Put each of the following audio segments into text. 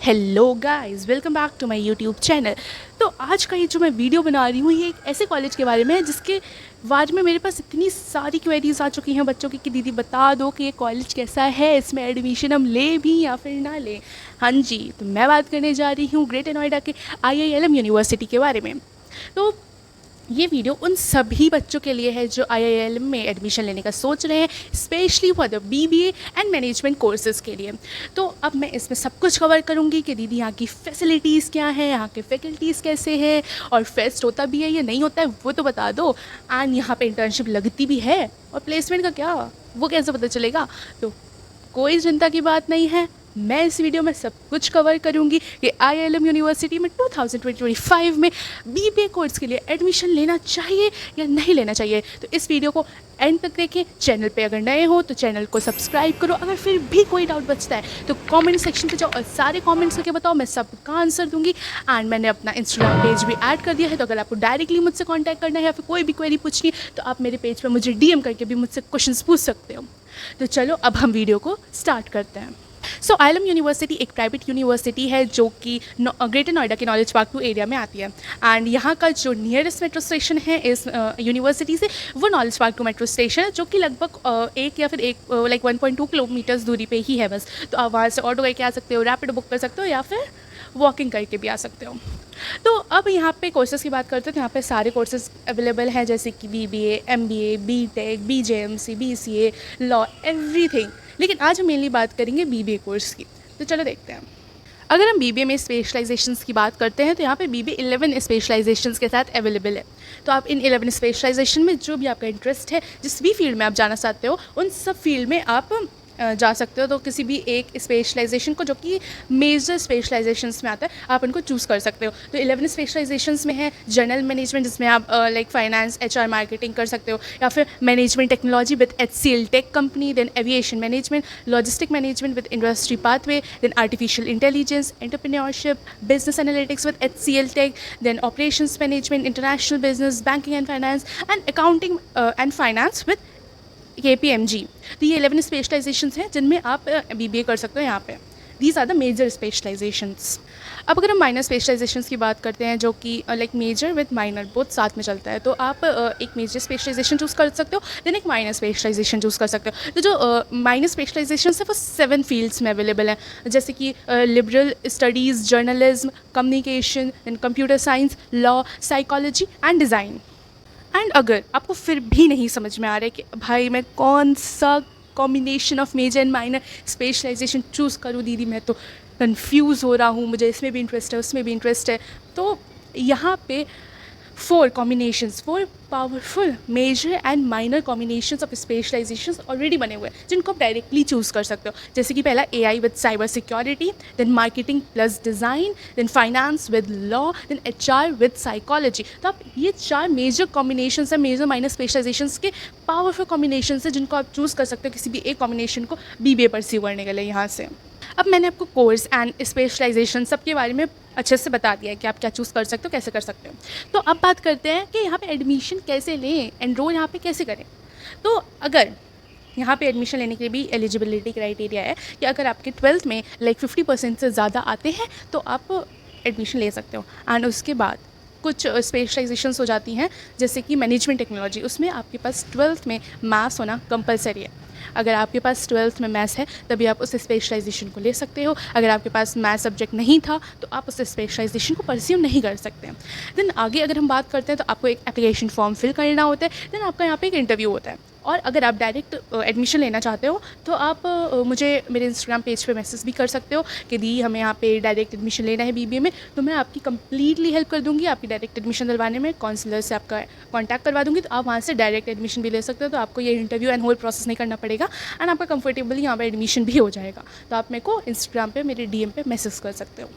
Hello guys, welcome back to my YouTube channel. तो आज का ये जो मैं वीडियो बना रही हूँ ये एक ऐसे कॉलेज के बारे में है जिसके बारे में मेरे पास इतनी सारी क्वेरीज आ चुकी हैं बच्चों की कि दीदी बता दो कि ये कॉलेज कैसा है, इसमें एडमिशन हम ले भी या फिर ना लें। हाँ जी, तो मैं बात करने जा रही हूँ ग्रेटर नोएडा के IILM यूनिवर्सिटी के बारे में। तो ये वीडियो उन सभी बच्चों के लिए है जो IILM में एडमिशन लेने का सोच रहे हैं, specially for the BBA and management courses के लिए। तो अब मैं इसमें सब कुछ कवर करूँगी कि दीदी यहाँ की फैसिलिटीज़ क्या हैं, यहाँ के फैकल्टीज़ कैसे हैं, और फेस्ट होता भी है या नहीं होता है वो तो बता दो। एंड यहाँ पे इंटर्नशिप लगती भी है, और प्लेसमेंट का क्या वो कैसे पता चलेगा। तो कोई चिंता की बात नहीं है, मैं इस वीडियो में सब कुछ कवर करूंगी कि IILM यूनिवर्सिटी में 2025 में BBA कोर्स के लिए एडमिशन लेना चाहिए या नहीं लेना चाहिए। तो इस वीडियो को एंड तक देखें। चैनल पे अगर नए हो तो चैनल को सब्सक्राइब करो। अगर फिर भी कोई डाउट बचता है तो कमेंट सेक्शन पे जाओ और सारे कमेंट्स करके बताओ, मैं सबका आंसर दूंगी। एंड मैंने अपना इंस्टाग्राम पेज भी ऐड कर दिया है, तो अगर आपको डायरेक्टली मुझसे कॉन्टैक्ट करना है या फिर कोई भी क्वेरी पूछनी है तो आप मेरे पेज पर मुझे DM करके भी मुझसे क्वेश्चन पूछ सकते हो। तो चलो अब हम वीडियो को स्टार्ट करते हैं। सो IILM यूनिवर्सिटी एक प्राइवेट यूनिवर्सिटी है जो कि ग्रेटर नोएडा के नॉलेज पार्क 2 एरिया में आती है। एंड यहाँ का जो नियरेस्ट मेट्रो स्टेशन है इस यूनिवर्सिटी से वो नॉलेज पार्क 2 मेट्रो स्टेशन है, जो कि लगभग एक या फिर 1.2 किलोमीटर्स दूरी पे ही है बस। तो आप वहाँ से ऑटो करके आ सकते हो, रैपिडो बुक कर सकते हो या फिर वॉकिंग करके भी आ सकते हो। तो अब यहाँ पे कोर्सेज़ की बात करते हैं तो यहाँ पे सारे कोर्सेज़ अवेलेबल हैं, जैसे कि BBA, MBA, BTech, BJMC, BCA, law, everything. लेकिन आज हम मेनली बात करेंगे BBA कोर्स की। तो चलो देखते हैं। अगर हम BBA में स्पेशलाइजेशंस की बात करते हैं तो यहाँ पे BBA 11 स्पेशलाइजेशंस के साथ अवेलेबल है। तो आप इन 11 स्पेशलाइजेशन में जो भी आपका इंटरेस्ट है, जिस भी फील्ड में आप जाना चाहते हो, उन सब फील्ड में आप जा सकते हो। तो किसी भी एक स्पेशलाइजेशन को, जो कि मेजर स्पेशलाइजेशंस में आता है, आप उनको चूज़ कर सकते हो। तो 11 स्पेशलाइजेशंस में है जनरल मैनेजमेंट, जिसमें आप लाइक फाइनेंस, HR, मार्केटिंग कर सकते हो, या फिर management technology with HCL tech company, then aviation management, logistic management with industry pathway, then artificial intelligence, entrepreneurship, business analytics with HCL tech, then operations management, international business, banking and finance, and accounting and finance with KPMG। तो ये 11 specialisations हैं जिनमें आप BBA कर सकते हो यहाँ पे। These are the major specialisations. अब अगर हम माइनर स्पेशलाइजेशंस की बात करते हैं, जो कि like major with minor both साथ में चलता है, तो आप एक मेजर स्पेशलाइजेशन चूज़ कर सकते हो, देन एक माइनर स्पेशलाइजेशन चूज़ कर सकते हो। तो जो माइनर स्पेशलाइजेशंस है वो 7 फील्ड्स में अवेलेबल हैं, जैसे कि liberal studies, journalism, communication, then computer science, law, psychology and design. And अगर आपको फिर भी नहीं समझ में आ रहा है कि भाई मैं कौन सा combination of major and minor specialisation choose करूँ, दीदी मैं तो कंफ्यूज हो रहा हूँ, मुझे इसमें भी इंटरेस्ट है उसमें भी इंटरेस्ट है, तो यहाँ पे 4 combinations, 4 powerful major and minor combinations of specialisations already बने हुए हैं, जिनको आप डायरेक्टली चूज़ कर सकते हो। जैसे कि पहला AI with cyber security, then marketing plus design, then finance with law, then HR with psychology. तो आप ये 4 मेजर कॉम्बिनेशंस हैं, मेजर माइनर स्पेशलाइजेशंस के पावरफुल कॉम्बिनेशंस हैं, जिनको आप चूज़ कर सकते हो किसी भी एक कॉम्बिनेशन को BBA परस्यू करने के लिए यहाँ से। अब मैंने आपको कोर्स एंड स्पेशलाइजेशन सब के बारे में अच्छे से बता दिया है कि आप क्या चूज़ कर सकते हो, कैसे कर सकते हो। तो अब बात करते हैं कि यहाँ पे एडमिशन कैसे लें, एनरोल यहाँ पे कैसे करें। तो अगर यहाँ पे एडमिशन लेने के लिए भी एलिजिबिलिटी क्राइटेरिया है कि अगर आपके 12th में लाइक 50% से ज़्यादा आते हैं तो आप एडमिशन ले सकते हो। एंड उसके बाद कुछ स्पेशलाइजेशंस हो जाती हैं, जैसे कि मैनेजमेंट टेक्नोलॉजी, उसमें आपके पास 12th में मैथ्स होना कंपलसरी है। अगर आपके पास 12th में मैथ्स है तभी आप उस स्पेशलाइजेशन को ले सकते हो। अगर आपके पास मैथ्स सब्जेक्ट नहीं था तो आप उस स्पेशलाइजेशन को परस्यू नहीं कर सकते। देन आगे अगर हम बात करते हैं तो आपको एक एप्लीकेशन फॉर्म फिल करना होता है, देन आपका यहाँ पे एक इंटरव्यू होता है। और अगर आप डायरेक्ट एडमिशन लेना चाहते हो तो आप मुझे मेरे इंस्टाग्राम पेज पे मैसेज भी कर सकते हो कि दी हमें यहाँ पे डायरेक्ट एडमिशन लेना है BBA में, तो मैं आपकी कंप्लीटली हेल्प कर दूँगी आपकी डायरेक्ट एडमिशन दिलवाने में। काउंसलर से आपका कॉन्टैक्ट करवा दूँगी, तो आप वहाँ से डायरेक्ट एडमिशन भी ले सकते हो। तो आपको ये इंटरव्यू एंड होल प्रोसेस नहीं करना पड़ेगा, एंड आपका कंफर्टेबली यहाँ पर एडमिशन भी हो जाएगा। तो आप मेरे को इंस्टाग्राम पर मेरे DM पे मैसेज कर सकते हो।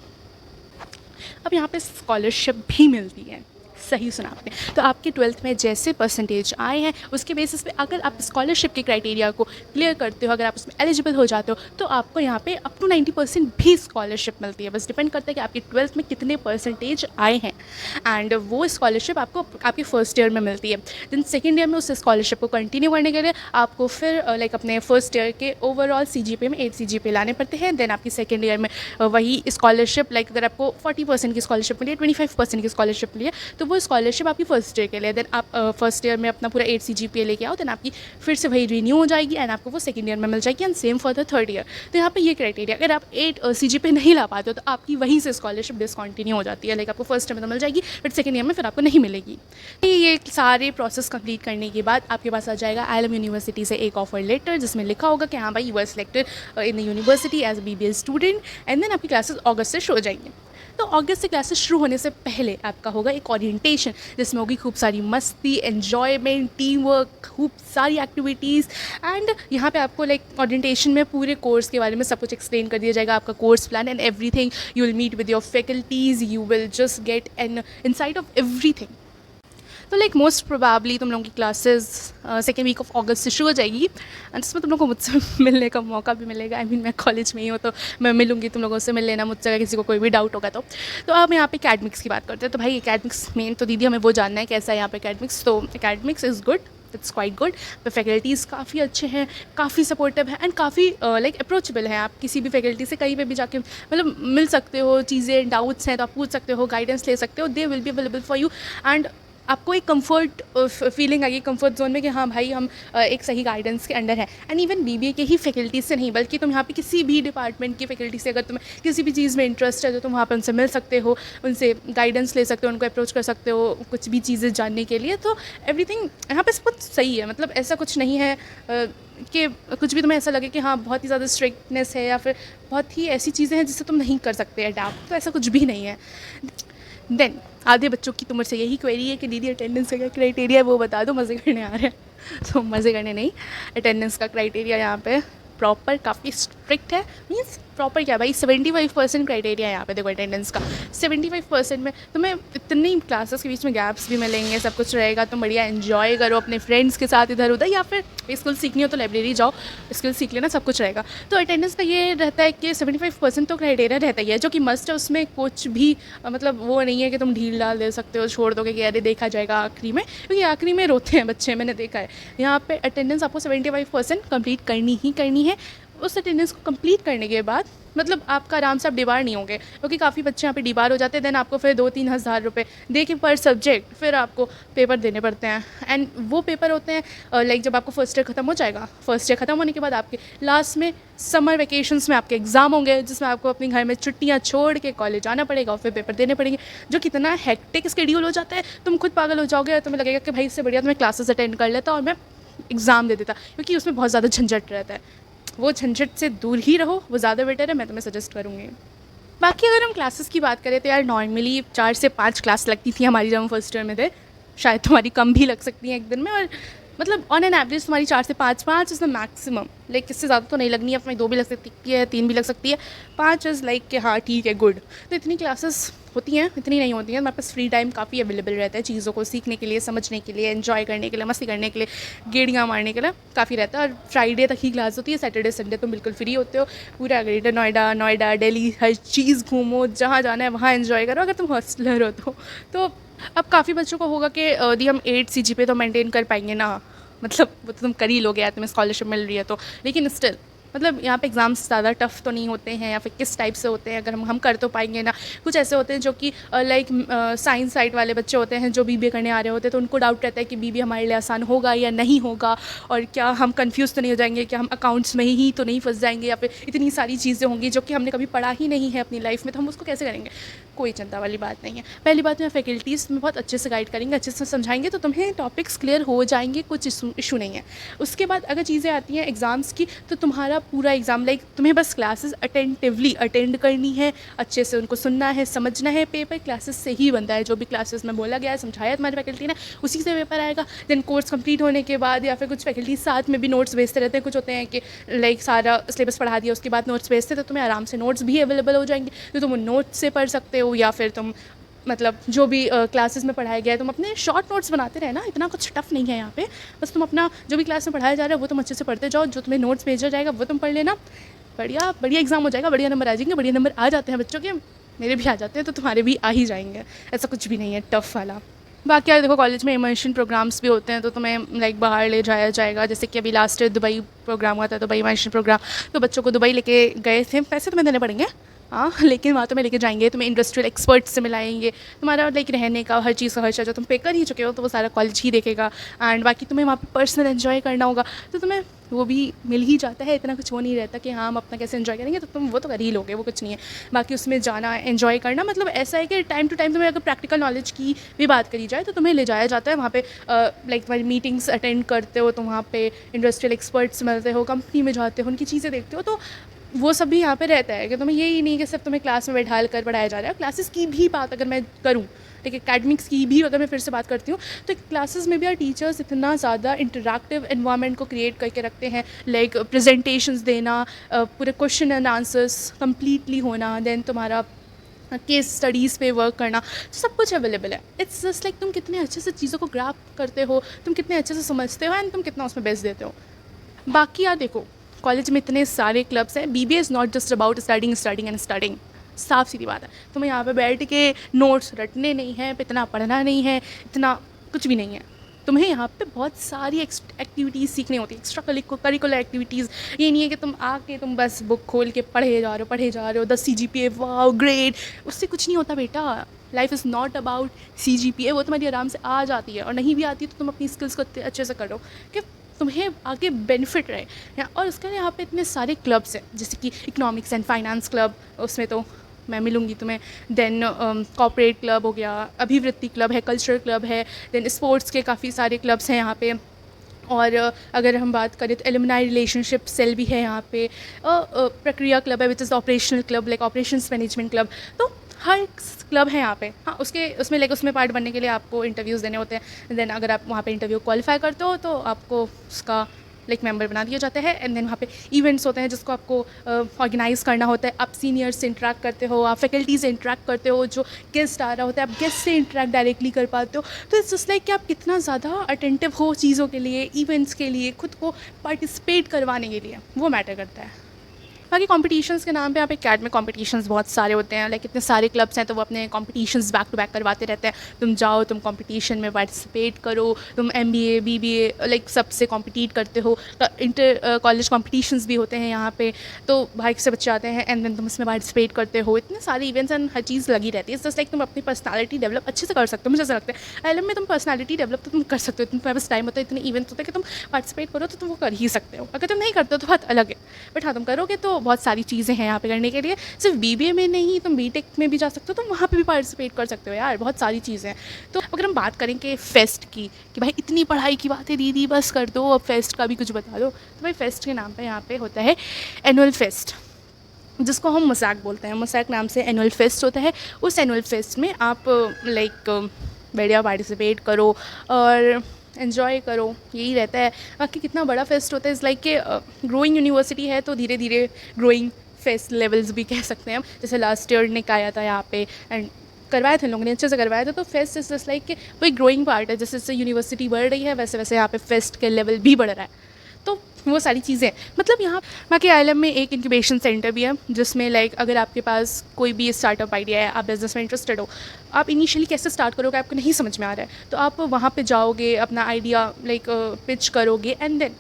अब यहाँ पर स्कॉलरशिप भी मिलती है, सही सुना आपने। तो आपके 12th में जैसे परसेंटेज आए हैं उसके बेसिस पे अगर आप स्कॉलरशिप के क्राइटेरिया को क्लियर करते हो, अगर आप उसमें एलिजिबल हो जाते हो, तो आपको यहाँ पे अप टू 90% भी स्कॉलरशिप मिलती है। बस डिपेंड करता है कि आपके 12th में कितने परसेंटेज आए हैं, एंड वो स्कॉलरशिप आपको आपके फर्स्ट ईयर में मिलती है। देन सेकेंड ईयर में उस स्कॉलरशिप को कंटिन्यू करने के लिए आपको फिर लाइक अपने फर्स्ट ईयर के ओवरऑल CGPA में 8 CGPA लाने पड़ते हैं। देन आपकी सेकेंड ईयर में वही स्कॉलरशिप, लाइक अगर आपको 40% की स्कॉलरशिप मिली है, 25% की स्कॉलरशिप मिली है, तो वो स्कॉलरशिप आपकी फर्स्ट ईयर के लिए। देन आप फर्स्ट ईयर में अपना पूरा 8 CGPA लेके आओ, देन आपकी फिर से वही रिन्यू हो जाएगी एंड आपको वो सेकंड ईयर में मिल जाएगी, and same for the third year. तो यहाँ पे ये क्राइटेरिया, अगर आप 8 CGPA नहीं ला पाते हो तो आपकी वहीं से स्कॉलरशिप डिसकंटिन्यू हो जाती है। लाइक आपको फर्स्ट ईयर में तो मिल जाएगी बट सेकंड ईयर में फिर आपको नहीं मिलेगी। ये सारे प्रोसेस कंप्लीट करने के बाद आपके पास आ जाएगा ILM यूनिवर्सिटी से एक ऑफर लेटर, जिसमें लिखा होगा कि हाँ भाई you are selected in the university as a BBA student, and then आपकी क्लासेस अगस्त से शुरू हो जाएंगी। तो अगस्त से क्लासेस शुरू होने से पहले आपका होगा एक ओरिएंटेशन, जिसमें होगी खूब सारी मस्ती, एन्जॉयमेंट, टीम वर्क, खूब सारी एक्टिविटीज़। एंड यहाँ पे आपको लाइक ओरिएंटेशन में पूरे कोर्स के बारे में सब कुछ एक्सप्लेन कर दिया जाएगा, आपका course plan and everything. You will meet with your faculties, you will just get an insight of everything. तो लाइक मोस्ट प्रोबेबली तुम लोगों की classes second week of August से शुरू हो जाएगी, एंड जिसमें तुम लोगों को मुझसे मिलने का मौका भी मिलेगा। आई मीन मैं कॉलेज में ही हूँ तो मैं मिलूँगी तुम लोगों से, मिल लेना मुझसे अगर किसी को कोई भी डाउट होगा तो अब यहाँ पे एकेडमिक्स की बात करते हैं। तो भाई एकेडमिक्स में तो दीदी हमें वो जानना है कैसा है यहाँ पे एकेडमिक्स। तो academics is good, it's quite good. तो फैकल्टीज़ काफ़ी अच्छे हैं, काफ़ी सपोर्टिव हैं एंड काफ़ी लाइक अप्रोचेबल हैं। आप किसी भी फैकल्टी से कहीं पे भी जाके मतलब मिल सकते हो, चीज़ें डाउट्स हैं तो आप पूछ सकते हो, गाइडेंस ले सकते हो, they will be available for you. And आपको एक कंफर्ट फीलिंग आएगी कंफर्ट जोन में कि हाँ भाई हम एक सही गाइडेंस के अंडर है। एंड इवन BBA के ही फैकल्टी से नहीं, बल्कि तुम यहाँ पे किसी भी डिपार्टमेंट की फैकल्टी से अगर तुम्हें किसी भी चीज़ में इंटरेस्ट है तो तुम वहाँ पर उनसे मिल सकते हो, उनसे गाइडेंस ले सकते हो, उनको अप्रोच कर सकते हो कुछ भी चीज़ें जानने के लिए। तो एवरीथिंग यहाँ पे बहुत सही है, मतलब ऐसा कुछ नहीं है कि कुछ भी तुम्हें ऐसा लगे कि हाँ बहुत ही ज़्यादा स्ट्रिक्टनेस है या फिर बहुत ही ऐसी चीज़ें हैं जिससे तुम नहीं कर सकते अडैप्ट, तो ऐसा कुछ भी नहीं है। देन आधे बच्चों की तुम से यही क्वेरी है कि दीदी अटेंडेंस का क्या क्राइटेरिया है वो बता दो, मज़े करने आ रहे हैं। तो मज़े करने नहीं, अटेंडेंस का क्राइटेरिया यहाँ पे प्रॉपर काफ़ी स्ट्रिक्ट है। मीन्स प्रॉपर क्या भाई 75% क्राइटेरिया है यहाँ पे। देखो अटेंडेंस का 75% में तुम्हें इतनी क्लासेस के बीच में गैप्स भी मिलेंगे, सब कुछ रहेगा, तुम बढ़िया एंजॉय करो अपने फ्रेंड्स के साथ इधर उधर, या फिर स्किल सीखनी हो तो लाइब्रेरी जाओ, स्किल सीख लेना, सब कुछ रहेगा। तो अटेंडेंस का ये रहता है कि 75% तो क्राइटेरिया रहता ही है, जो कि मस्ट है। उसमें कुछ भी मतलब वो नहीं है कि तुम ढील डाल दे सकते हो, छोड़ दोगे कि अरे देखा जाएगा आखिरी में, क्योंकि आखिरी में रोते हैं बच्चे, मैंने देखा है। यहाँ पे अटेंडेंस आपको 75% कंप्लीट करनी ही करनी है। उस अटेंडेंस को कंप्लीट करने के बाद मतलब आपका आराम से आप डिबार नहीं होंगे, क्योंकि काफ़ी बच्चे यहाँ पे डिबार हो जाते हैं। देन आपको फिर 2-3 हज़ार रुपये दे के पर सब्जेक्ट फिर आपको पेपर देने पड़ते हैं। एंड वो पेपर होते हैं लाइक जब आपको फर्स्ट ईयर ख़त्म हो जाएगा, फर्स्ट ईयर ख़त्म होने के बाद आपके लास्ट में समर वेकेशंस में आपके एग्ज़ाम होंगे, जिसमें आपको अपने घर में छुट्टियाँ छोड़ के कॉलेज आना पड़ेगा और फिर पेपर देने पड़ेंगे, जो कितना हेक्टिक शेड्यूल हो जाता है। तुम खुद पागल हो जाओगे और तुम्हें लगेगा कि भाई इससे बढ़िया तो मैं क्लासेस अटेंड कर लेता और मैं एग्ज़ाम दे देता, क्योंकि उसमें बहुत ज़्यादा झंझट रहता है। वो झंझट से दूर ही रहो, वो ज़्यादा बेटर है, मैं तुम्हें सजेस्ट करूँगी। बाकी अगर हम क्लासेस की बात करें तो यार नॉर्मली 4 से 5 क्लास लगती थी हमारी जब हम फर्स्ट ईयर में थे। शायद तुम्हारी कम भी लग सकती हैं एक दिन में, और मतलब ऑन एन एवरेज तुम्हारी 4 से 5 इज़ द मैक्सिमम। लाइक इससे ज़्यादा तो नहीं लगनी है, अपनी 2 भी लग सकती है, 3 भी लग सकती है, 5 इज़ लाइक कि हाँ ठीक है गुड। तो इतनी क्लासेस होती हैं, इतनी नहीं होती हैं। हमारे पास फ्री टाइम काफ़ी अवेलेबल रहता है चीज़ों को सीखने के लिए, समझने के लिए, एंजॉय करने के लिए, मस्ती करने के लिए, गेड़ियाँ मारने के लिए काफ़ी रहता है। और फ्राइडे तक ही क्लास होती है, सैटरडे संडे तुम बिल्कुल फ्री होते हो। पूरा ग्रेटर नोएडा दिल्ली हर चीज़ घूमो, जहाँ जाना है वहाँ एंजॉय करो, अगर तुम हॉस्टलर हो तो अब काफ़ी बच्चों को होगा कि दी हम 8 CGPA तो मेंटेन कर पाएंगे ना, मतलब वो तो तुम कर ही लोगे यार, तुम्हें स्कॉलरशिप मिल रही है तो। लेकिन स्टिल मतलब यहाँ पे एग्ज़ाम्स ज़्यादा टफ़ तो नहीं होते हैं, या फिर किस टाइप से होते हैं अगर हम कर तो पाएंगे ना। कुछ ऐसे होते हैं जो कि लाइक साइंस साइड वाले बच्चे होते हैं जो BBA करने आ रहे होते हैं, तो उनको डाउट रहता है कि BBA हमारे लिए आसान होगा या नहीं होगा, और क्या हम कंफ्यूज तो नहीं हो जाएंगे, क्या हम अकाउंट्स में ही तो नहीं फंस जाएंगे, या फिर इतनी सारी चीज़ें होंगी जो कि हमने कभी पढ़ा ही नहीं है अपनी लाइफ में, तो हम उसको कैसे करेंगे। कोई चिंता वाली बात नहीं है। पहली बात में फैकल्टीज़ में बहुत अच्छे से गाइड करेंगे, अच्छे से समझाएंगे, तो तुम्हें टॉपिक्स क्लियर हो जाएंगे, कुछ इशू नहीं है। उसके बाद अगर चीज़ें आती हैं एग्ज़ाम्स की, तो तुम्हारा पूरा एग्ज़ाम लाइक तुम्हें बस क्लासेस अटेंटिवली अटेंड करनी है, अच्छे से उनको सुनना है, समझना है। पेपर क्लासेस से ही बनता है, जो भी क्लासेस में बोला गया है, समझाया तुम्हारी फैकल्टी ने, उसी से पेपर आएगा। देन कोर्स कंप्लीट होने के बाद या फिर कुछ फैकल्टी साथ में भी नोट्स भेजते रहते हैं। कुछ होते हैं कि लाइक सारा सिलेबस पढ़ा दिया उसके बाद नोट्स भेजते, तो तुम्हें आराम से नोट्स भी अवेलेबल हो जाएंगे, तो तुम उन नोट्स से पढ़ सकते हो, या फिर तुम मतलब जो भी क्लासेस में पढ़ाया गया है तुम अपने शॉर्ट नोट्स बनाते रहे ना, इतना कुछ टफ नहीं है यहाँ पे। बस तुम अपना जो भी क्लास में पढ़ाया जा रहा है वो तुम अच्छे से पढ़ते जाओ, जो तुम्हें नोट्स भेजा जाएगा वो तुम पढ़ लेना, बढ़िया बढ़िया एग्जाम हो जाएगा, बढ़िया नंबर आ जाएंगे। बढ़िया नंबर आ जाते हैं बच्चों के, मेरे भी आ जाते हैं, तो तुम्हारे भी आ ही जाएंगे, ऐसा कुछ भी नहीं है टफ वाला। बाकी यार देखो कॉलेज में इमर्शन प्रोग्राम्स भी होते हैं, तो तुम्हें लाइक बाहर ले जाया जाएगा। जैसे कि अभी लास्ट दुबई प्रोग्राम हुआ था, दुबई इमर्शन प्रोग्राम, तो बच्चों को दुबई लेके गए थे। पैसे तुम्हें देने पड़ेंगे हाँ, लेकिन वहाँ तुम्हें लेके जाएंगे, तुम्हें इंडस्ट्रियल एक्सपर्ट्स से मिलाएंगे, तुम्हारा लाइक रहने का हर चीज़ का खर्चा जो तुम पे कर ही चुके हो तो वो सारा कॉलेज ही देखेगा। एंड बाकी तुम्हें वहाँ पे पर्सनल एंजॉय करना होगा तो तुम्हें वो भी मिल ही जाता है, इतना कुछ वो नहीं रहता कि हाँ हम अपना कैसे एंजॉय करेंगे, तो तुम वो तो कर ही लोगे, वो कुछ नहीं है। बाकी उसमें जाना एंजॉय करना मतलब ऐसा है कि टाइम टू टाइम तुम्हें अगर प्रैक्टिकल नॉलेज की भी बात करी जाए तो तुम्हें ले जाया जाता है वहाँ पे, लाइक तुम्हारी मीटिंग्स अटेंड करते हो तो वहाँ पे इंडस्ट्रियल एक्सपर्ट्स मिलते हो, कंपनी में जाते हो, उनकी चीज़ें देखते हो, तो वो सब भी यहाँ पे रहता है कि तुम्हें यही नहीं कि सिर्फ तुम्हें क्लास में बैठा कर पढ़ाया जा रहा है। क्लासेस की भी बात अगर मैं करूँ, ठीक है, एकेडमिक्स की भी अगर मैं फिर से बात करती हूँ, तो क्लासेस में भी यार टीचर्स इतना ज़्यादा इंटरैक्टिव एनवायरनमेंट को क्रिएट करके रखते हैं, लाइक प्रेजेंटेशंस देना, पूरे क्वेश्चन एंड आंसर्स कंप्लीटली होना, देन तुम्हारा केस स्टडीज़ पे वर्क करना, तो सब कुछ अवेलेबल है। इट्स जस्ट लाइक तुम कितने अच्छे से चीज़ों को ग्रैप करते हो, तुम कितने अच्छे से समझते हो एंड तुम कितना उसमें बेस्ट देते हो। बाकी यार देखो कॉलेज में इतने सारे क्लब्स हैं, BBA is not just about studying studying and studying, साफ सीधी बात है। तुम्हें यहाँ पे बैठ के नोट्स रटने नहीं है, इतना पढ़ना नहीं है, इतना कुछ भी नहीं है। तुम्हें यहाँ पे बहुत सारी एक्टिविटीज़ सीखनी होती है, एक्स्ट्रा करिकुलर एक्टिविटीज़। ये नहीं है कि तुम आके तुम बस बुक खोल के पढ़े जा रहे हो 10 CGPA वाओ ग्रेट, उससे कुछ नहीं होता बेटा। Life is not about CGPA, वो तुम्हारी आराम से आ जाती है, और नहीं भी आती तो तुम अपनी स्किल्स को अच्छे से करो कि तुम्हें आगे बेनिफिट रहे। और उसके लिए यहाँ पे इतने सारे क्लब्स हैं, जैसे कि इकोनॉमिक्स एंड फाइनेंस क्लब, उसमें तो मैं मिलूँगी तुम्हें। देन कॉर्पोरेट क्लब हो गया, अभिवृत्ति क्लब है, कल्चरल क्लब है, देन स्पोर्ट्स के काफ़ी सारे क्लब्स हैं यहाँ पे। और अगर हम बात करें तो एलुमनाई रिलेशनशिप सेल भी है यहाँ पे, प्रक्रिया क्लब है which is operational club, like operations management club. तो हर क्लब है यहाँ पे। हाँ, उसमें लाइक उसमें पार्ट बनने के लिए आपको इंटरव्यूज़ देने होते हैं। देन अगर आप वहाँ पे इंटरव्यू क्वालिफाई करते हो तो आपको उसका लाइक मेंबर बना दिया जाता है। एंड देन वहाँ पे इवेंट्स होते हैं जिसको आपको ऑर्गेनाइज़ करना होता है। आप सीनियर्स से इंटरेक्ट करते हो, आप फैकल्टी से इंटरेक्ट करते हो, जो गेस्ट आ रहा होता है आप गेस्ट से इंटरेक्ट डायरेक्टली कर पाते हो। तो इट्स जस्ट लाइक कि आप कितना ज़्यादा अटेंटिव हो चीज़ों के लिए, इवेंट्स के लिए, खुद को पार्टिसिपेट करवाने के लिए, वो मैटर करता है। बाकी कॉम्पिटिशन्स के नाम पे यहाँ पे एकेडमिक कॉम्पिटिशन्स बहुत सारे होते हैं, लाइक इतने सारे क्लब्स हैं तो वो अपने कॉम्पिटिशन्स बैक टू बैक करवाते रहते हैं। तुम जाओ, तुम कॉम्पिटिशन में पार्टिसिपेट करो, तुम MBA BBA लाइक सबसे कॉम्पिटिट करते हो। इंटर कॉलेज कॉम्पिटिशन्स भी होते हैं यहाँ पे, तो बाहर से बच्चे आते हैं एंड देन तुम इसमें पार्टिसिपेट करते हो। इतने सारे इवेंट्स एंड हर चीज़ लगी रहती है। जस्ट लाइक तुम अपनी पर्सनैलिटी डेवलप अच्छे से कर सकते हो। मुझे ऐसा लगता है ILM में तुम पर्सनैलिटी डेवलप तो तुम कर सकते हो, तुम्हारे पास टाइम होता है, इतने इवेंट्स होते हैं कि तुम पार्टिसिपेट करो तो तुम वो कर ही सकते हो। अगर तुम नहीं करते हो तो बात अलग है, बट हाँ तुम करोगे तो बहुत सारी चीज़ें हैं यहाँ पे करने के लिए। सिर्फ BBA में नहीं, तुम BTech में भी जा सकते हो, तुम वहाँ पे भी पार्टिसिपेट कर सकते हो यार, बहुत सारी चीज़ें हैं। तो अगर हम बात करें कि फेस्ट की, कि भाई इतनी पढ़ाई की बात है दीदी बस कर दो, अब फेस्ट का भी कुछ बता दो, तो भाई फेस्ट के नाम पे यहाँ पे होता है एनुअल फेस्ट, जिसको हम मसाक बोलते हैं। मसाक नाम से एनुअल फेस्ट होता है। उस एनुअल फेस्ट में आप लाइक बढ़िया पार्टिसिपेट करो और एन्जॉय करो, यही रहता है। बाकी कितना बड़ा फेस्ट होता है, इज़ लाइक कि ग्रोइंग यूनिवर्सिटी है तो धीरे धीरे ग्रोइंग फेस्ट लेवल्स भी कह सकते हैं हम। जैसे लास्ट ईयर ने आया था यहाँ पे एंड करवाए थे लोगों ने, अच्छे से करवाया था। तो फेस्ट इज जस्ट लाइक कि वो एक ग्रोइंग पार्ट है, जैसे जैसे यूनिवर्सिटी बढ़ रही है वैसे वैसे यहाँ पे फेस्ट के लेवल भी बढ़ रहा है। तो वो सारी चीज़ें मतलब यहाँ बाकी ILM में एक इंक्यूबेशन सेंटर भी है, जिसमें लाइक अगर आपके पास कोई भी स्टार्टअप आइडिया है, आप बिज़नेस में इंटरेस्टेड हो, आप इनिशियली कैसे स्टार्ट करोगे आपको नहीं समझ में आ रहा है, तो आप वहाँ पे जाओगे, अपना आइडिया लाइक पिच करोगे एंड देन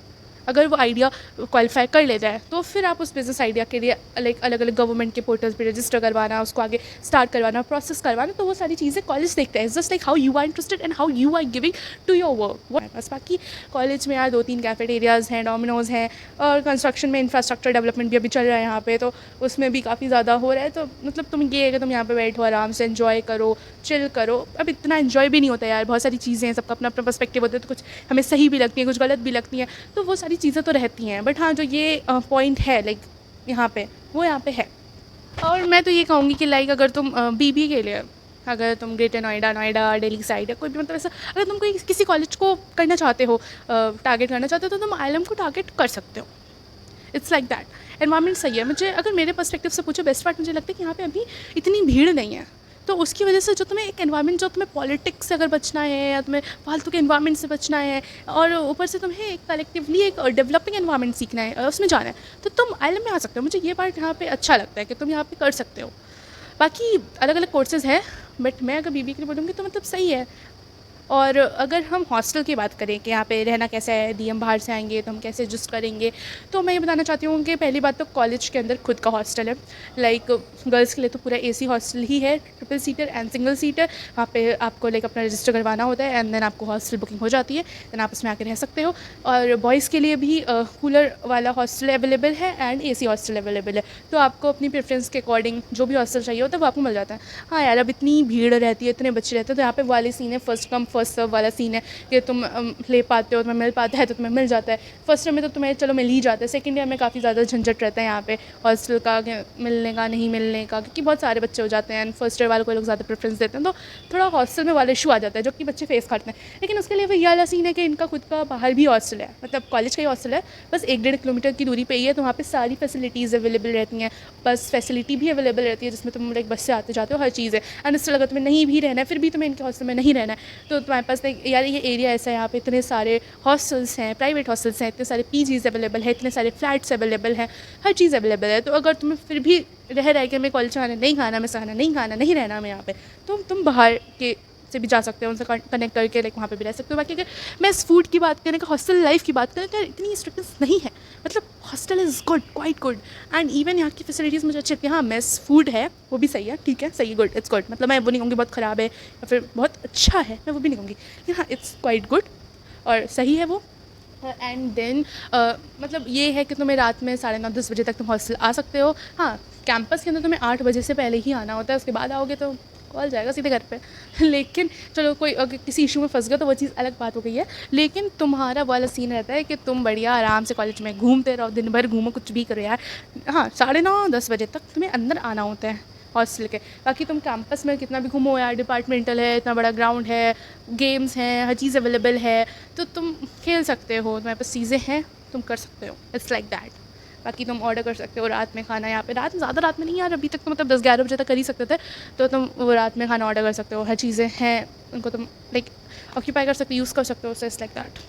अगर वो आइडिया क्वालिफाई कर लेता है तो फिर आप उस बिज़नेस आइडिया के लिए लाइक अलग अलग गवर्नमेंट के पोर्टल्स पे रजिस्टर करवाना, उसको आगे स्टार्ट करवाना, प्रोसेस करवाना, तो वो सारी चीज़ें कॉलेज देखते हैं। Just like how you are interested and how you are giving to your work. बस बाकी कॉलेज में यार 2-3 कैफेटेरियाज़ हैं, डोमिनोज़ हैं, और कंस्ट्रक्शन में इंफ्रास्ट्रक्चर डेवलपमेंट भी अभी चल रहा है यहाँ पे, तो उसमें भी काफ़ी ज़्यादा हो रहा है। तो मतलब तुम ये है कि तुम यहाँ पे बैठो, आराम से एन्जॉय करो, चिल करो। अब इतना एन्जॉय भी नहीं होता यार, बहुत सारी चीज़ें हैं, सबका अपना अपना पर्सपेक्टिव होता है, तो कुछ हमें सही भी लगती हैं, कुछ गलत भी लगती हैं, तो वो सारी चीज़ें तो रहती हैं। बट हाँ, जो ये पॉइंट है लाइक यहाँ पे, वो यहाँ पे है। और मैं तो ये कहूँगी कि लाइक अगर तुम BBA के लिए, अगर तुम ग्रेटर नोएडा दिल्ली साइड है कोई भी, मतलब ऐसा अगर तुम कोई किसी कॉलेज को करना चाहते हो, टारगेट करना चाहते हो, तो तुम ILM को टारगेट कर सकते हो। It's like that. एनवायरनमेंट सही है। मुझे अगर मेरे पर्सपेक्टिव से पूछो, बेस्ट पार्ट मुझे लगता है कि यहाँ पे अभी इतनी भीड़ नहीं है। तो उसकी वजह से जो तुम्हें एक एनवायरनमेंट, जो तुम्हें पॉलिटिक्स से अगर बचना है या तुम्हें फालतू के एनवायरनमेंट से बचना है और ऊपर से तुम्हें एक कलेक्टिवली एक डेवलपिंग एनवायरनमेंट सीखना है, उसमें जाना है, तो तुम आईएलएम में आ सकते हो। मुझे ये पार्ट यहाँ पे अच्छा लगता है कि तुम यहाँ पे कर सकते हो। बाकी अलग अलग कोर्सेज़ हैं, बट मैं अगर बीबीए के लिए बोलूँगी तो मतलब सही है। और अगर हम हॉस्टल की बात करें कि यहाँ पे रहना कैसा है, डी बाहर से आएंगे तो हम कैसे एडजस्ट करेंगे, तो मैं ये बताना चाहती हूँ कि पहली बात तो कॉलेज के अंदर खुद का हॉस्टल है। लाइक गर्ल्स के लिए तो पूरा एसी हॉस्टल ही है, triple seater and single seater. वहाँ पे आपको लाइक अपना रजिस्टर करवाना होता है एंड देन आपको हॉस्टल बुकिंग हो जाती है, देन आप उसमें आके रह सकते हो। और बॉयज़ के लिए भी कूलर वाला हॉस्टल अवेलेबल है एंड एसी हॉस्टल अवेलेबल है, तो आपको अपनी प्रेफरेंस के अकॉर्डिंग जो भी हॉस्टल चाहिए होता है वो आपको मिल जाता है। हाँ यार, अब इतनी भीड़ रहती है, इतने बच्चे रहते हैं, तो यहाँ पे वाले सीन है, फर्स्ट कम फर्स्ट सर्व वाला सीन है कि तुम ले पाते हो, तुम्हें मिल पाता है तो तुम्हें मिल जाता है। फर्स्ट ईयर में तो तुम्हें चलो मिल ही जाता है, सेकंड ईयर में काफ़ी ज़्यादा झंझट रहता है यहाँ पे हॉस्टल का, मिलने का नहीं मिलने का, क्योंकि बहुत सारे बच्चे हो जाते हैं एंड फर्स्ट ईयर वालों को लोग ज़्यादा प्रेफरेंस देते हैं, तो थोड़ा हॉस्टल में वाला इशू आ जाता है जो कि बच्चे फेस करते हैं। लेकिन उसके लिए वही वाला सीन है कि इनका खुद का बाहर भी हॉस्टल है, मतलब कॉलेज का ही हॉस्टल है, बस 1-1.5 किलोमीटर की दूरी पे ही है, तो वहाँ पे सारी फैसिलिटीज़ अवेलेबल रहती हैं। बस फैसिलिटी भी अवेलेबल रहती है जिसमें तुम लाइक बस से आते जाते हो, हर चीज़ है। एंड इससे अगर तुम्हें नहीं भी रहना है, फिर भी तुम्हें इनके हॉस्टल में नहीं रहना है, तो तुम्हारे पास लाइक यार ये एरिया ऐसा है, यहाँ पे इतने सारे हॉस्टल्स हैं, प्राइवेट हॉस्टल्स हैं, इतने सारे पीजीज़ अवेलेबल है, इतने सारे फ्लैट्स अवेलेबल हैं, हर चीज़ अवेलेबल है। तो अगर तुम्हें फिर भी रह के हमें कॉलेज खाना नहीं खाना, हमें खाना नहीं खाना, नहीं रहना हमें यहाँ पे, तो तुम बाहर के से भी जा सकते हो, उनसे कनेक्ट करके लाइक वहाँ पे भी रह सकते हो। बाकी अगर मैं फूड की बात करें, हॉस्टल लाइफ की बात करें, तो इतनी स्ट्रिक्टनेस नहीं है, मतलब hostel is good, quite good. And even यहाँ की फैसिलिटीज़ मुझे अच्छी लगती है। हाँ, मेस फूड है वो भी सही है, ठीक है, सही, गुड, इट्स गुड, मतलब मैं वो नहीं कहूँगी बहुत ख़राब है या फिर बहुत अच्छा है, मैं वो भी नहीं कहूँगी, लेकिन हाँ इट्स क्वाइट गुड और सही है वो। एंड देन मतलब ये है कि तुम्हें रात में 9:30-10 बजे तक तुम हॉस्टल आ सकते हो। हाँ, कैंपस के अंदर तुम्हें 8 बजे से पहले ही आना होता है, उसके बाद आओगे तो कॉल जाएगा सीधे घर पे लेकिन चलो, कोई अगर किसी इशू में फंस गया तो वो चीज़ अलग बात हो गई है, लेकिन तुम्हारा वाला सीन रहता है कि तुम बढ़िया आराम से कॉलेज में घूमते रहो, दिन भर घूमो, कुछ भी करो यार। हाँ, 9:30-10 बजे तक तुम्हें अंदर आना होता है हॉस्टल के। बाकी तुम कैंपस में कितना भी घूमो यार, डिपार्टमेंटल है, इतना बड़ा ग्राउंड है, गेम्स हैं, हर चीज़ अवेलेबल है, तो तुम खेल सकते हो, तुम्हारे पास चीज़ें हैं, तुम कर सकते हो, इट्स लाइक दैट। बाकी तुम ऑर्डर कर सकते हो रात में खाना, यहाँ पे रात में, ज़्यादा रात में नहीं यार, अभी तक तो मतलब 10-11 बजे तक कर ही सकते थे, तो तुम वो रात में खाना ऑर्डर कर सकते हो, हर चीज़ें हैं, उनको तुम लाइक ऑक्यूपाई कर सकते हो, यूज़ कर सकते हो, सो इट्स लाइक दैट।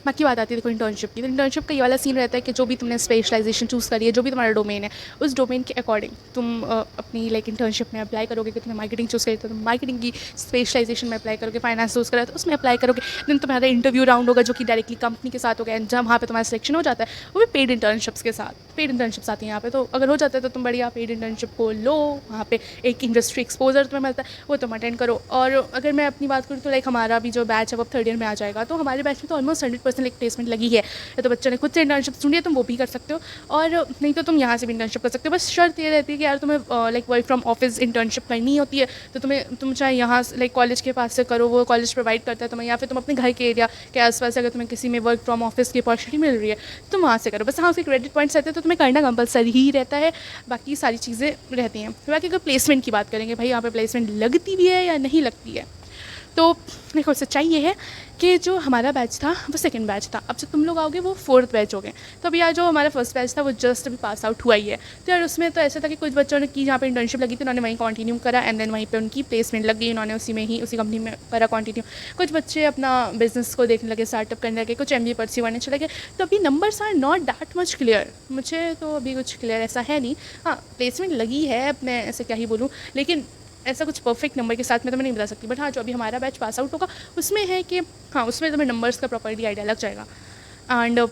बाकी बात आती है देखो इंटर्नशिप की, तो इंटर्नशिप का ये वाला सीन रहता है कि जो भी तुमने स्पेशलाइजेशन चूज़ करी है, जो भी तुम्हारा डोमेन है, उस डोमेन के अकॉर्डिंग तुम अपनी लाइक इंटर्नशिप में अप्लाई करोगे। कि तुमने मार्केटिंग चूज़ करी तो तुम मार्केटिंग की स्पेशलाइजेशन में अप्लाई करोगे, फाइनेंस चूज़ करा तो उसमें अप्लाई करोगे। देन तुम्हारा इंटरव्यू राउंड होगा जो कि डायरेक्टली कंपनी के साथ होगा, एंड जब वहाँ पे तुम्हारा सिलेक्शन हो जाता है, वो भी पेड इंटर्नशिप्स के साथ, पेड इंटर्नशिप्स आती हैं यहाँ पे, तो अगर हो जाता है तो तुम बढ़िया पेड इंटर्नशिप को लो, वहाँ पे एक इंडस्ट्री एक्सपोजर तुम्हें मिलता है, वो तुम अटेंड करो। और अगर मैं अपनी बात करूँ तो लाइक हमारा भी जो बैच है वो 3rd ईयर में आ जाएगा, तो हमारे बैच में तो ऑलमोस्ट 100% एक प्लेसमेंट लगी है, या तो बच्चों ने खुद से इंटर्नशिप ढूंढी है, तुम वो भी कर सकते हो, और नहीं तो तुम यहाँ से भी इंटर्नशिप कर सकते हो। बस शर्त ये रहती है कि यार तुम्हें like work from office internship करनी होती है, तो तुम चाहे यहाँ लाइक कॉलेज के पास से करो, वो कॉलेज प्रोवाइड करता है तुम्हें, या फिर तुम अपने घर के एरिया के आसपास अगर तुम्हें किसी में वर्क फ्रॉम ऑफिस की अपॉर्चुनिटी मिल रही है तो तुम वहाँ से करो। बस हाँ, उसके क्रेडिट पॉइंट्स रहते हैं, तो तुम्हें करना कंपलसरी ही रहता है, बाकी सारी चीज़ें रहती हैं। बाकी अगर प्लेसमेंट की बात करेंगे, भाई यहाँ पे प्लेसमेंट लगती भी है या नहीं लगती है, तो देखो सच्चाई ये है कि जो हमारा बैच था वो 2nd बैच था, अब जो तुम लोग आओगे वो 4th बैच हो गए। तो अभी यार जो हमारा 1st बैच था वो जस्ट अभी पास आउट हुआ ही है, तो यार उसमें तो ऐसा था कि कुछ बच्चों ने की जहाँ पे इंटर्नशिप लगी थी उन्होंने वहीं कंटिन्यू करा, एंड देन वहीं पे उनकी प्लेसमेंट लग गई, उन्होंने उसी में ही उसी कंपनी में करा कंटिन्यू। कुछ बच्चे अपना बिजनेस को देखने लगे, स्टार्टअप करने लगे, कुछ MBA परस्यू करने चले गए। तो अभी numbers are not that much clear, मुझे तो अभी कुछ क्लियर ऐसा है नहीं। हाँ, प्लेसमेंट लगी है, अब मैं ऐसे क्या ही बोलूँ, लेकिन ऐसा कुछ परफेक्ट नंबर के साथ मैं तुम्हें नहीं बता सकती। बट हाँ, जो अभी हमारा बैच पास आउट होगा उसमें है कि हाँ, उसमें तुम्हें नंबर्स का प्रॉपर्ली आइडिया लग जाएगा। एंड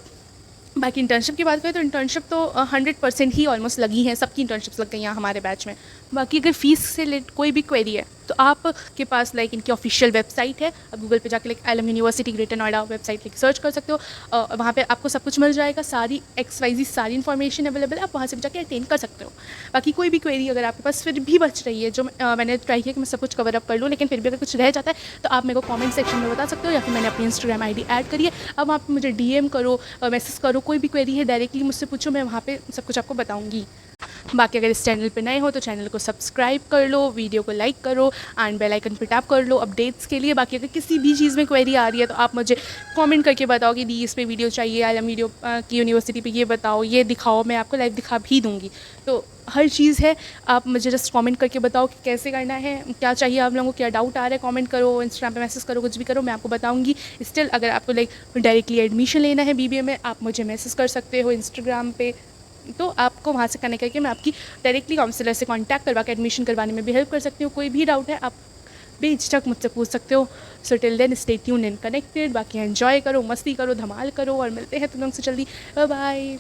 बाकी इंटर्नशिप की बात करें तो इंटर्नशिप तो 100% ही ऑलमोस्ट लगी हैं, सबकी इंटर्नशिप्स लग गई हैं हमारे बैच में। बाकी अगर फीस से रिलेटेड कोई भी क्वेरी है तो आपके पास लाइक इनकी ऑफिशियल वेबसाइट है, आप गूगल पे जाके like ILM university greater Noida website like search कर सकते हो, वहाँ पे आपको सब कुछ मिल जाएगा, सारी XYZ सारी इन्फॉर्मेशन अवेलेबल है, आप वहाँ से भी जाके अटेंड कर सकते हो। बाकी कोई भी क्वेरी अगर आपके पास फिर भी बच रही है, जो मैंने ट्राई किया कि मैं सब कुछ कवर अप कर लूँ, लेकिन फिर भी अगर कुछ रह जाता है तो आप मेरे को कमेंट सेक्शन में बता सकते हो, या फिर मैंने अपनी Instagram ID ऐड करी है, अब आप मुझे DM करो, मैसेज करो, कोई भी क्वेरी है डायरेक्टली मुझसे पूछो, मैं वहाँ पे सब कुछ आपको बताऊँगी। बाकी अगर इस चैनल पे नए हो तो चैनल को सब्सक्राइब कर लो, वीडियो को लाइक करो एंड बेल आइकन पे टैप कर लो अपडेट्स के लिए। बाकी अगर किसी भी चीज़ में क्वेरी आ रही है तो आप मुझे कमेंट करके बताओ कि दी इस पे वीडियो चाहिए, आलम वीडियो की यूनिवर्सिटी पे ये बताओ, ये दिखाओ, मैं आपको लाइव दिखा भी दूँगी। तो हर चीज़ है, आप मुझे जस्ट कमेंट करके बताओ कि कैसे करना है, क्या चाहिए आप लोगों को, क्या डाउट आ रहा है, कमेंट करो, इंस्टाग्राम पे मैसेज करो, कुछ भी करो, मैं आपको बताऊँगी। स्टिल अगर आपको लाइक डायरेक्टली एडमिशन लेना है बीबीए में, आप मुझे मैसेज कर सकते हो इंस्टाग्राम पे, तो आपको वहाँ से कनेक्ट करके मैं आपकी डायरेक्टली काउंसलर से कांटेक्ट करवा के एडमिशन करवाने में भी हेल्प कर सकती हूँ। कोई भी डाउट है आप बेझिझक मुझसे पूछ सकते हो। So till then stay tuned and connected. बाकी एंजॉय करो, मस्ती करो, धमाल करो और मिलते हैं तुम लोग से जल्दी। Bye bye.